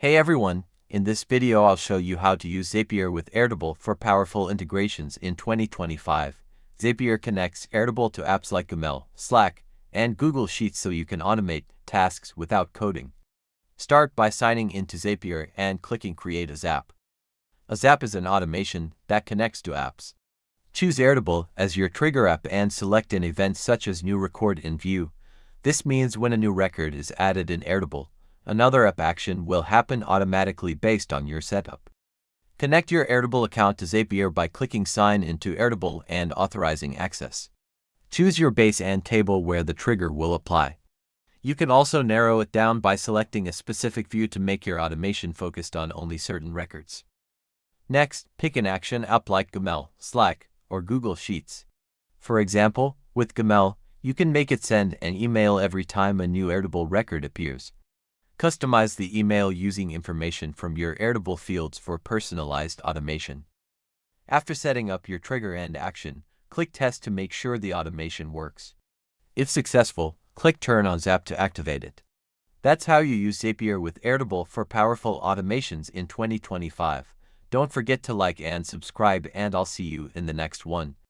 Hey everyone, in this video I'll show you how to use Zapier with Airtable for powerful integrations in 2025. Zapier connects Airtable to apps like Gmail, Slack, and Google Sheets so you can automate tasks without coding. Start by signing into Zapier and clicking Create a Zap. A Zap is an automation that connects to apps. Choose Airtable as your trigger app and select an event such as New Record in View. This means when a new record is added in Airtable, another app action will happen automatically based on your setup. Connect your Airtable account to Zapier by clicking Sign into Airtable and authorizing access. Choose your base and table where the trigger will apply. You can also narrow it down by selecting a specific view to make your automation focused on only certain records. Next, pick an action app like Gmail, Slack, or Google Sheets. For example, with Gmail, you can make it send an email every time a new Airtable record appears. Customize the email using information from your Airtable fields for personalized automation. After setting up your trigger and action, click Test to make sure the automation works. If successful, click Turn on Zap to activate it. That's how you use Zapier with Airtable for powerful automations in 2025. Don't forget to like and subscribe, and I'll see you in the next one.